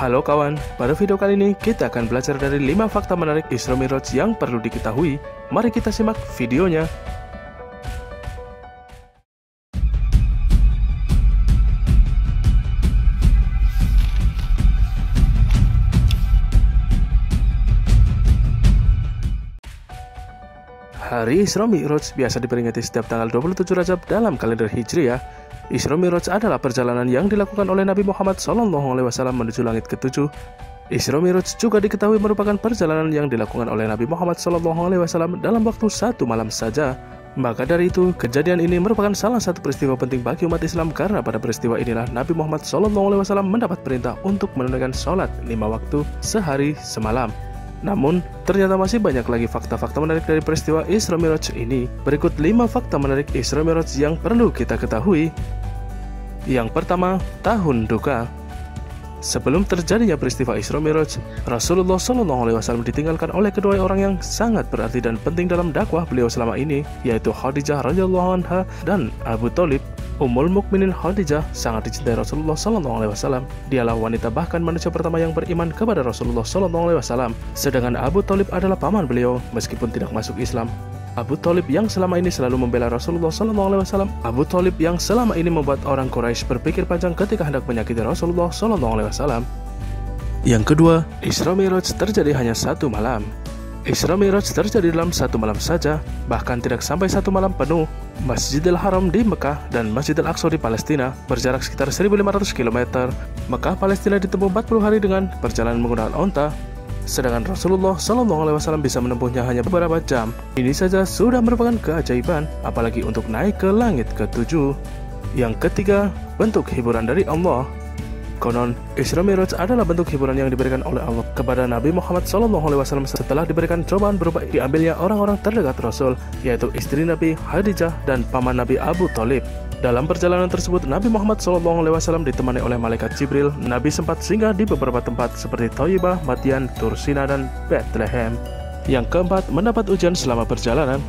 Halo kawan, pada video kali ini kita akan belajar dari 5 fakta menarik Isra Mi'raj yang perlu diketahui. Mari kita simak videonya. Hari Isra Mi'raj biasa diperingati setiap tanggal 27 Rajab dalam kalender Hijriah. Isra Mi'raj adalah perjalanan yang dilakukan oleh Nabi Muhammad SAW menuju langit ke-7. Isra Mi'raj juga diketahui merupakan perjalanan yang dilakukan oleh Nabi Muhammad SAW dalam waktu 1 malam saja. Maka dari itu, kejadian ini merupakan salah satu peristiwa penting bagi umat Islam karena pada peristiwa inilah Nabi Muhammad SAW mendapat perintah untuk menunaikan sholat 5 waktu sehari semalam. Namun, ternyata masih banyak lagi fakta-fakta menarik dari peristiwa Isra Mi'raj ini. Berikut 5 fakta menarik Isra Mi'raj yang perlu kita ketahui. Yang pertama, tahun duka. Sebelum terjadinya peristiwa Isra Mi'raj, Rasulullah SAW ditinggalkan oleh kedua orang yang sangat berarti dan penting dalam dakwah beliau selama ini, yaitu Khadijah radhiyallahu anha dan Abu Thalib. Ummul Mukminin Khadijah sangat dicintai Rasulullah SAW. Dialah wanita bahkan manusia pertama yang beriman kepada Rasulullah SAW. Sedangkan Abu Thalib adalah paman beliau meskipun tidak masuk Islam. Abu Thalib yang selama ini selalu membela Rasulullah SAW. Abu Thalib yang selama ini membuat orang Quraisy berpikir panjang ketika hendak menyakiti Rasulullah SAW. Yang kedua, Isra Mi'raj terjadi hanya 1 malam. Isra Mi'raj terjadi dalam 1 malam saja, bahkan tidak sampai 1 malam penuh. Masjidil Haram di Mekah dan Masjidil Aqsa di Palestina berjarak sekitar 1.500 km. Mekah Palestina ditempuh 40 hari dengan perjalanan menggunakan onta. Sedangkan Rasulullah SAW bisa menempuhnya hanya beberapa jam. Ini saja sudah merupakan keajaiban, apalagi untuk naik ke langit ke-7. Yang ketiga, bentuk hiburan dari Allah. Konon, Isra Mi'raj adalah bentuk hiburan yang diberikan oleh Allah kepada Nabi Muhammad SAW setelah diberikan cobaan berupa diambilnya orang-orang terdekat Rasul, yaitu istri Nabi Khadijah dan paman Nabi Abu Thalib. Dalam perjalanan tersebut, Nabi Muhammad SAW ditemani oleh malaikat Jibril. Nabi sempat singgah di beberapa tempat seperti Thayyibah, Madian, Tursina, dan Bethlehem. Yang keempat, mendapat ujian selama perjalanan.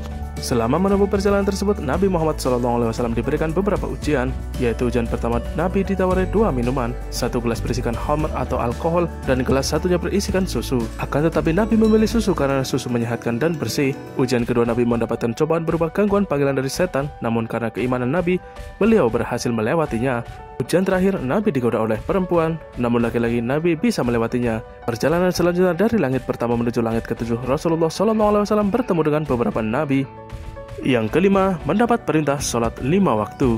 Selama menempuh perjalanan tersebut, Nabi Muhammad SAW diberikan beberapa ujian, yaitu ujian pertama Nabi ditawari 2 minuman, 1 gelas berisikan khamr atau alkohol, dan gelas satunya berisikan susu. Akan tetapi Nabi memilih susu karena susu menyehatkan dan bersih. Ujian kedua Nabi mendapatkan cobaan berupa gangguan panggilan dari setan, namun karena keimanan Nabi, beliau berhasil melewatinya. Ujian terakhir, Nabi digoda oleh perempuan, namun lagi-lagi Nabi bisa melewatinya. Perjalanan selanjutnya dari langit pertama menuju langit ke-7, Rasulullah SAW bertemu dengan beberapa Nabi. Yang kelima, mendapat perintah sholat 5 waktu.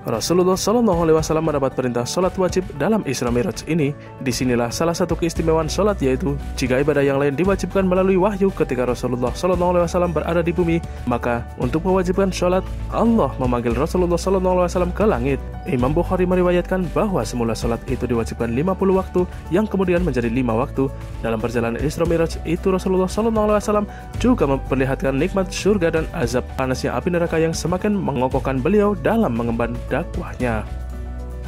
Rasulullah SAW mendapat perintah sholat wajib dalam Isra Mi'raj ini. Disinilah salah satu keistimewaan sholat, yaitu jika ibadah yang lain diwajibkan melalui wahyu ketika Rasulullah SAW berada di bumi, maka untuk mewajibkan sholat, Allah memanggil Rasulullah SAW ke langit. Imam Bukhari meriwayatkan bahwa semula sholat itu diwajibkan 50 waktu, yang kemudian menjadi 5 waktu. Dalam perjalanan Isra Mi'raj itu, Rasulullah SAW juga memperlihatkan nikmat surga dan azab panasnya api neraka yang semakin mengokohkan beliau dalam mengemban dakwahnya.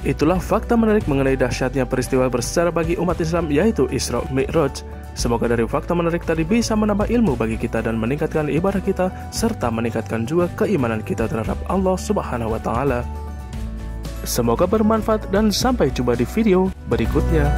Itulah fakta menarik mengenai dahsyatnya peristiwa bersejarah bagi umat Islam, yaitu Isra Mi'raj. Semoga dari fakta menarik tadi bisa menambah ilmu bagi kita dan meningkatkan ibadah kita, serta meningkatkan juga keimanan kita terhadap Allah Subhanahu wa Ta'ala. Semoga bermanfaat dan sampai jumpa di video berikutnya.